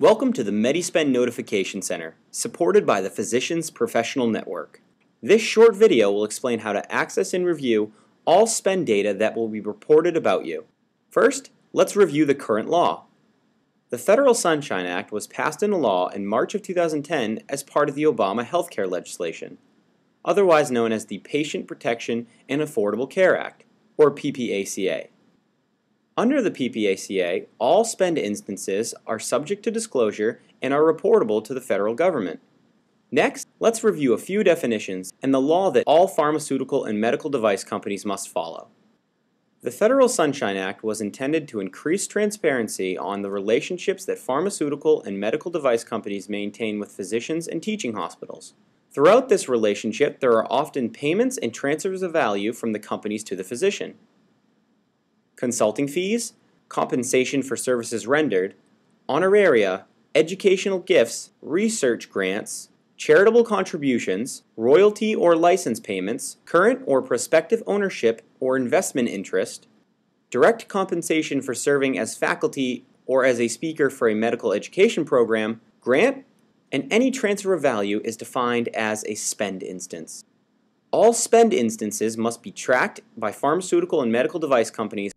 Welcome to the MediSpend Notification Center, supported by the Physicians Professional Network. This short video will explain how to access and review all spend data that will be reported about you. First, let's review the current law. The Federal Sunshine Act was passed into law in March of 2010 as part of the Obama healthcare legislation, otherwise known as the Patient Protection and Affordable Care Act, or PPACA. Under the PPACA, all spend instances are subject to disclosure and are reportable to the federal government. Next, let's review a few definitions and the law that all pharmaceutical and medical device companies must follow. The Federal Sunshine Act was intended to increase transparency on the relationships that pharmaceutical and medical device companies maintain with physicians and teaching hospitals. Throughout this relationship, there are often payments and transfers of value from the companies to the physician. Consulting fees, compensation for services rendered, honoraria, educational gifts, research grants, charitable contributions, royalty or license payments, current or prospective ownership or investment interest, direct compensation for serving as faculty or as a speaker for a medical education program, grant, and any transfer of value is defined as a spend instance. All spend instances must be tracked by pharmaceutical and medical device companies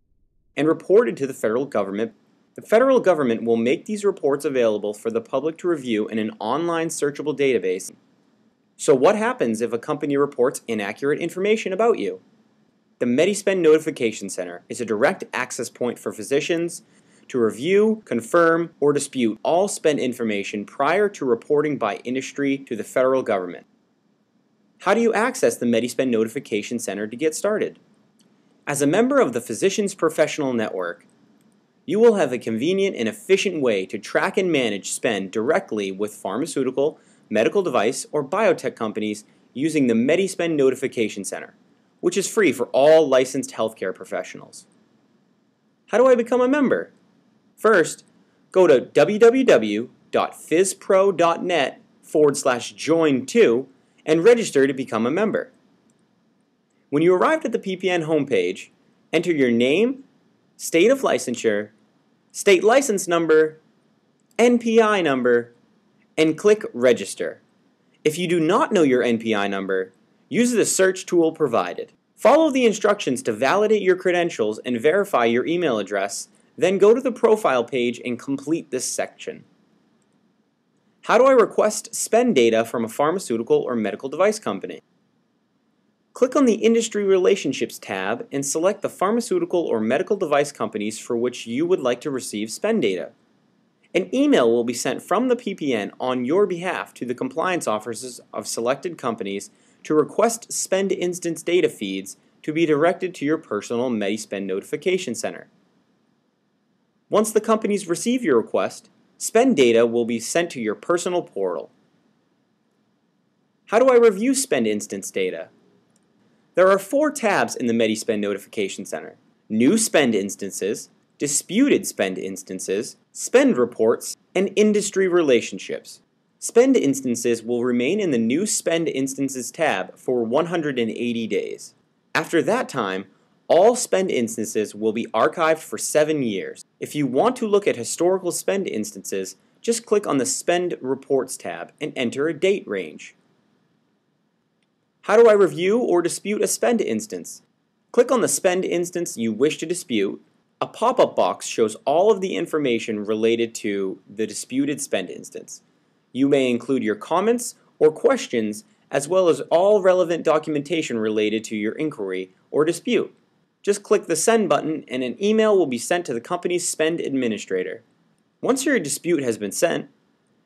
and reported to the federal government. The federal government will make these reports available for the public to review in an online searchable database. So what happens if a company reports inaccurate information about you? The MediSpend Notification Center is a direct access point for physicians to review, confirm, or dispute all spend information prior to reporting by industry to the federal government. How do you access the MediSpend Notification Center to get started? As a member of the Physicians Professional Network, you will have a convenient and efficient way to track and manage spend directly with pharmaceutical, medical device, or biotech companies using the MediSpend Notification Center, which is free for all licensed healthcare professionals. How do I become a member? First, go to www.physpro.net/join2 and register to become a member. When you arrived at the PPN homepage, enter your name, state of licensure, state license number, NPI number, and click Register. If you do not know your NPI number, use the search tool provided. Follow the instructions to validate your credentials and verify your email address, then go to the profile page and complete this section. How do I request spend data from a pharmaceutical or medical device company? Click on the Industry Relationships tab and select the pharmaceutical or medical device companies for which you would like to receive spend data. An email will be sent from the PPN on your behalf to the compliance officers of selected companies to request spend instance data feeds to be directed to your personal MediSpend Notification Center. Once the companies receive your request, spend data will be sent to your personal portal. How do I review spend instance data? There are 4 tabs in the MediSpend Notification Center: New Spend Instances, Disputed Spend Instances, Spend Reports, and Industry Relationships. Spend instances will remain in the New Spend Instances tab for 180 days. After that time, all spend instances will be archived for 7 years. If you want to look at historical spend instances, just click on the Spend Reports tab and enter a date range. How do I review or dispute a spend instance? Click on the spend instance you wish to dispute. A pop-up box shows all of the information related to the disputed spend instance. You may include your comments or questions as well as all relevant documentation related to your inquiry or dispute. Just click the Send button and an email will be sent to the company's spend administrator. Once your dispute has been sent,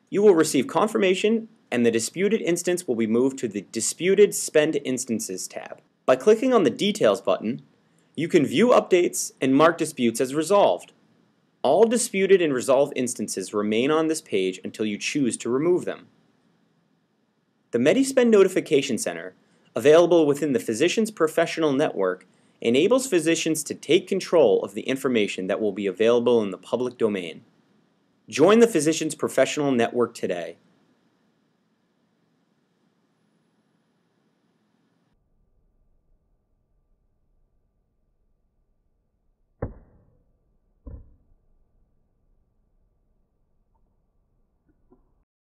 you will receive confirmation and the disputed instance will be moved to the Disputed Spend Instances tab. By clicking on the Details button, you can view updates and mark disputes as resolved. All disputed and resolved instances remain on this page until you choose to remove them. The MediSpend Notification Center, available within the Physicians Professional Network, enables physicians to take control of the information that will be available in the public domain. Join the Physicians Professional Network today.